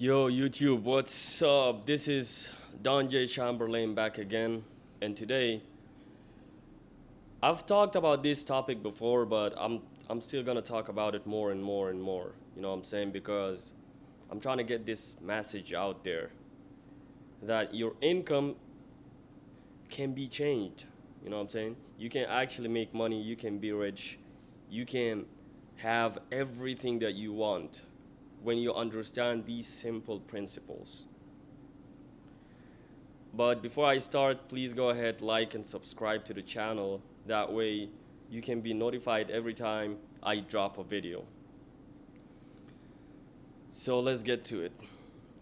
Yo, YouTube, what's up? This is Don J. Chamberlain back again. And today, I've talked about this topic before, but I'm still gonna talk about it more and more and more. You know what I'm saying? Because I'm trying to get this message out there that your income can be changed. You know what I'm saying? You can actually make money, you can be rich, you can have everything that you want when you understand these simple principles. But before I start, please go ahead, like and subscribe to the channel. That way you can be notified every time I drop a video. So let's get to it.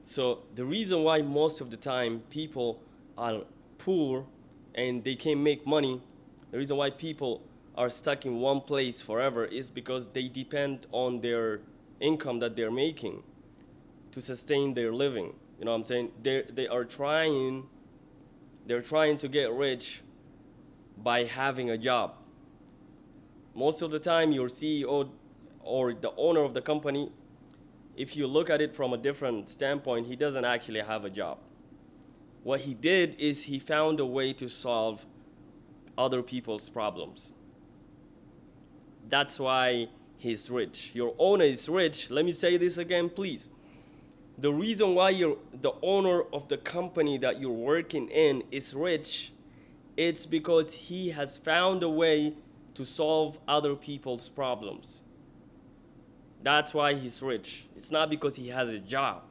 So the reason why most of the time people are poor and they can't make money, the reason why people are stuck in one place forever is because they depend on their income that they're making to sustain their living. You know what I'm saying? They're trying to get rich by having a job. Most of the time your CEO or the owner of the company, if you look at it from a different standpoint, he doesn't actually have a job. What he did is he found a way to solve other people's problems. That's why he's rich. Your owner is rich. Let me say this again, please. The reason why the owner of the company that you're working in is rich, it's because he has found a way to solve other people's problems. That's why he's rich. It's not because he has a job.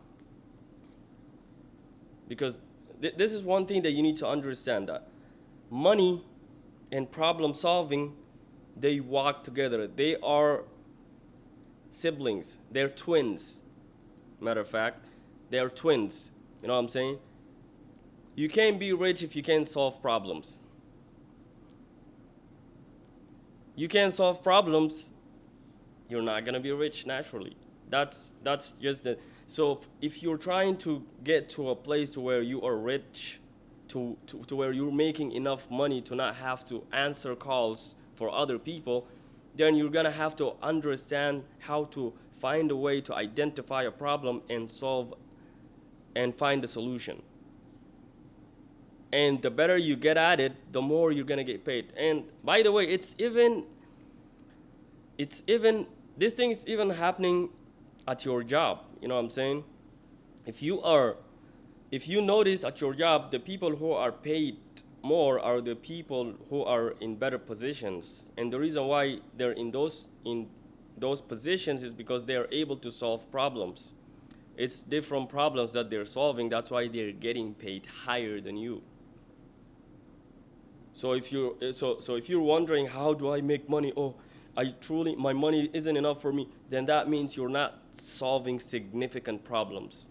Because this is one thing that you need to understand, that money and problem solving, they walk together. They are siblings. They're twins. Matter of fact, they're twins. You know what I'm saying? You can't be rich if you can't solve problems. You can't solve problems, you're not gonna be rich naturally. That's just the so if you're trying to get to a place where you are rich, to where you're making enough money to not have to answer calls for other people, then you're gonna have to understand how to find a way to identify a problem and solve and find a solution. And the better you get at it, the more you're gonna get paid. And by the way, it's even this thing is even happening at your job. You know what I'm saying? If you are if you notice at your job, the people who are paid more are the people who are in better positions. And the reason why they're in those positions is because they are able to solve problems. It's different problems that they're solving. That's why they're getting paid higher than you. So if you're wondering, how do I make money? Oh, I truly my money isn't enough for me. Then that means you're not solving significant problems.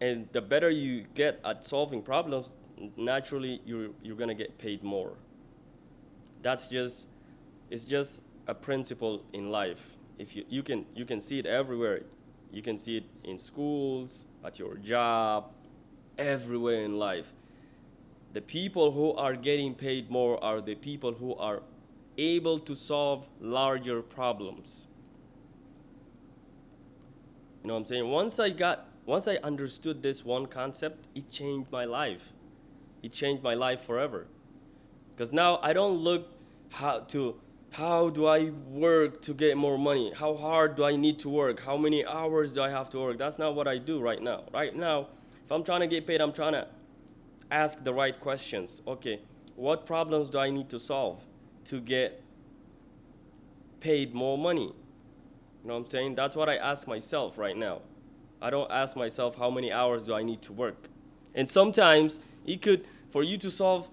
And the better you get at solving problems, naturally you're gonna get paid more. That's just it's just a principle in life. If you can see it everywhere. You can see it in schools, at your job, everywhere in life. The people who are getting paid more are the people who are able to solve larger problems. You know what I'm saying? Once I understood this one concept, it changed my life. It changed my life forever. Because now I don't look how do I work to get more money? How hard do I need to work? How many hours do I have to work? That's not what I do right now. Right now, if I'm trying to get paid, I'm trying to ask the right questions. Okay, what problems do I need to solve to get paid more money? You know what I'm saying? That's what I ask myself right now. I don't ask myself how many hours do I need to work. And sometimes for you to solve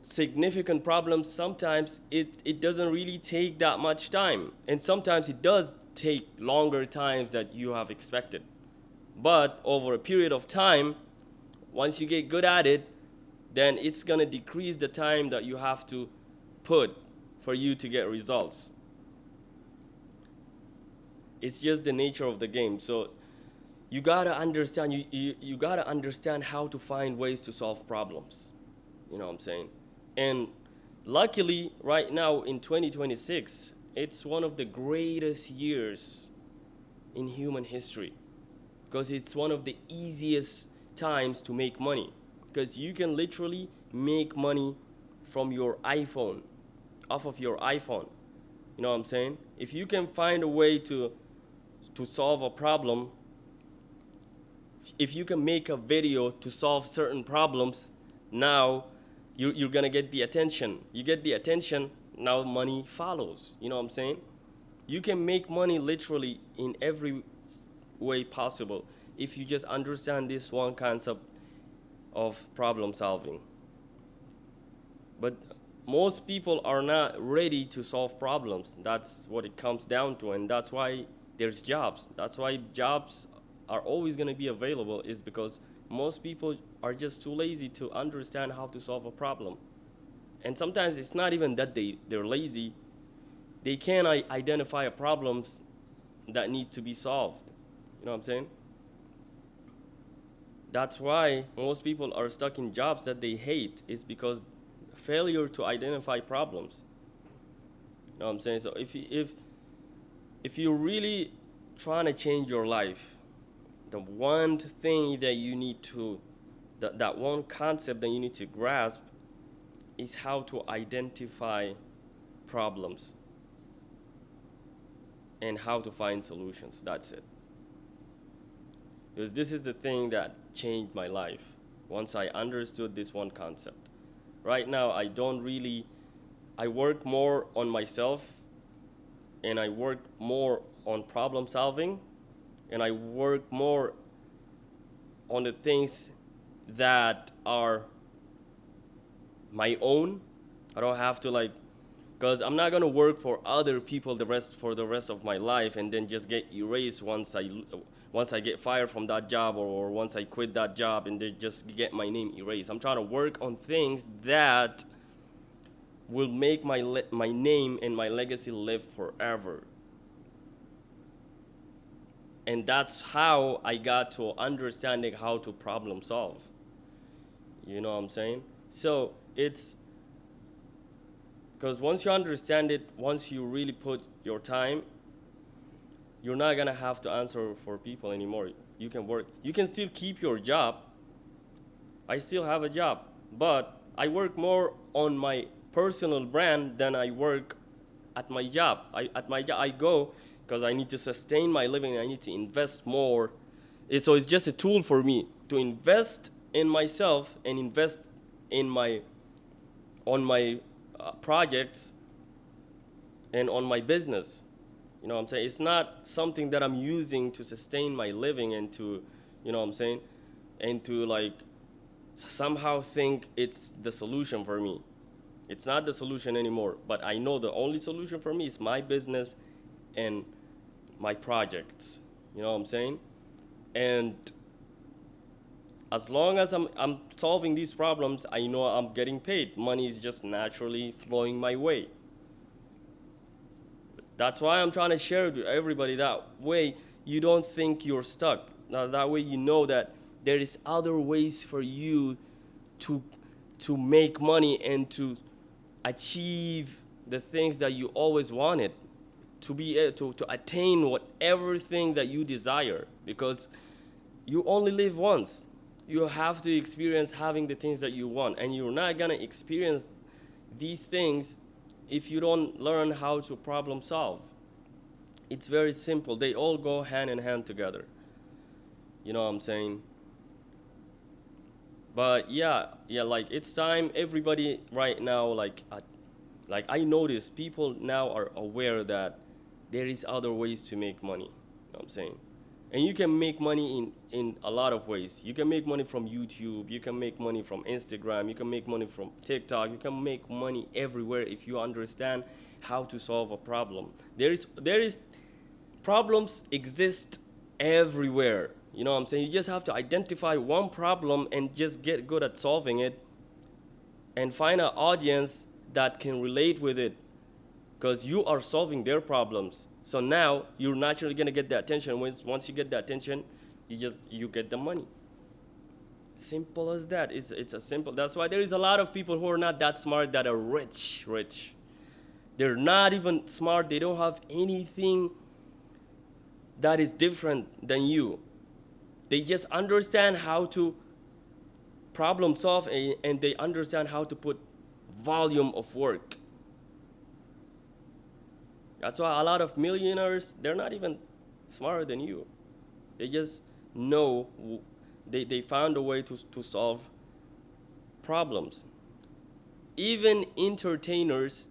significant problems, sometimes it doesn't really take that much time. And sometimes it does take longer times that you have expected. But over a period of time, once you get good at it, then it's gonna decrease the time that you have to put for you to get results. It's just the nature of the game. So you gotta understand how to find ways to solve problems. You know what I'm saying? And luckily, right now in 2026, it's one of the greatest years in human history. because it's one of the easiest times to make money, because you can literally make money from your iPhone, off of your iPhone. You know what I'm saying? If you can find a way to solve a problem, if you can make a video to solve certain problems, now you're gonna get the attention. You get the attention, now money follows. You know what I'm saying? You can make money literally in every way possible if you just understand this one concept of problem solving. But most people are not ready to solve problems. That's what it comes down to, and that's why there's jobs. That's why jobs are always going to be available, is because most people are just too lazy to understand how to solve a problem. And sometimes it's not even that they're lazy. They can't identify problems that need to be solved. You know what I'm saying? That's why most people are stuck in jobs that they hate, is because failure to identify problems. You know what I'm saying? So if you're really trying to change your life, the one thing that you need to, that one concept that you need to grasp is how to identify problems and how to find solutions. That's it. Because this is the thing that changed my life once I understood this one concept. Right now, I work more on myself, and I work more on problem solving, and I work more on the things that are my own. I don't have to because I'm not gonna work for other people for the rest of my life and then just get erased once I get fired from that job, or once I quit that job and they just get my name erased. I'm trying to work on things that will make my name and my legacy live forever. And that's how I got to understanding how to problem solve. You know what I'm saying? So it's because once you understand it, once you really put your time, you're not gonna have to answer for people anymore. You can work. You can still keep your job. I still have a job, but I work more on my personal brand than I work at my job. At my job, I go because I need to sustain my living. I need to invest more. So it's just a tool for me to invest in myself and invest in on my projects and on my business. You know what I'm saying? It's not something that I'm using to sustain my living and to, you know what I'm saying, and to somehow think it's the solution for me. It's not the solution anymore, but I know the only solution for me is my business and my projects. You know what I'm saying? And as long as I'm solving these problems, I know I'm getting paid. Money is just naturally flowing my way. That's why I'm trying to share it with everybody. That way you don't think you're stuck. Now that way you know that there is other ways for you to make money and to achieve the things that you always wanted, to be able to attain whatever thing that you desire, because you only live once. You have to experience having the things that you want, and you're not gonna experience these things if you don't learn how to problem solve. It's very simple. They all go hand in hand together. You know what I'm saying? But yeah, it's time everybody right now, I notice people now are aware that there is other ways to make money. You know what I'm saying? And you can make money in a lot of ways. You can make money from YouTube, you can make money from Instagram, you can make money from TikTok, you can make money everywhere if you understand how to solve a problem. There is problems exist everywhere. You know what I'm saying? You just have to identify one problem and just get good at solving it and find an audience that can relate with it, because you are solving their problems. So now you're naturally gonna get the attention. Once you get the attention, you get the money. Simple as that. It's a simple. That's why there is a lot of people who are not that smart that are rich. They're not even smart. They don't have anything that is different than you. They just understand how to problem solve, and they understand how to put volume of work. That's why a lot of millionaires, they're not even smarter than you. They just know, they found a way to solve problems. Even entertainers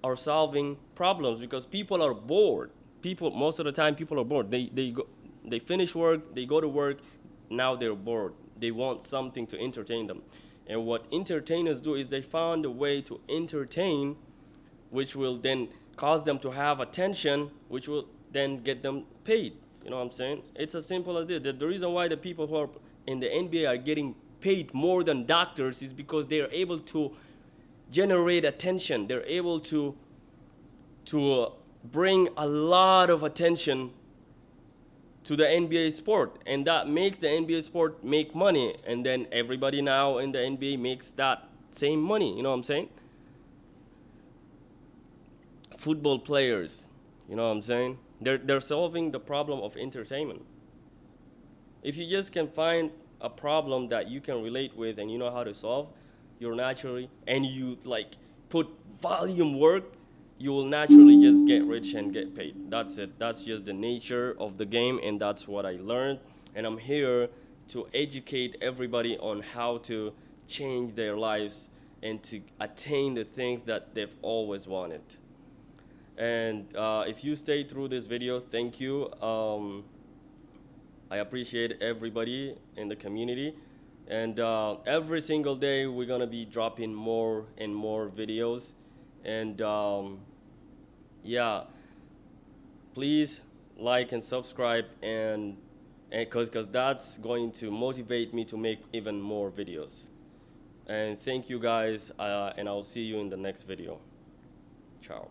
are solving problems because people are bored. People, most of the time, people are bored. They finish work, they go to work, now they're bored. They want something to entertain them. And what entertainers do is they found a way to entertain, which will then cause them to have attention, which will then get them paid. You know what I'm saying? It's as simple as this. The reason why the people who are in the NBA are getting paid more than doctors is because they are able to generate attention. They're able to bring a lot of attention to the NBA sport, and that makes the NBA sport make money, and then everybody now in the NBA makes that same money. You know what I'm saying? Football players, you know what I'm saying? They're solving the problem of entertainment. If you just can find a problem that you can relate with and you know how to solve, you're naturally, and you like put volume work, you will naturally just get rich and get paid. That's it. That's just the nature of the game, and that's what I learned. And I'm here to educate everybody on how to change their lives and to attain the things that they've always wanted. And if you stayed through this video, thank you. I appreciate everybody in the community. And every single day, we're going to be dropping more and more videos. And yeah, please like and subscribe, and because that's going to motivate me to make even more videos. And thank you guys, and I'll see you in the next video. Ciao.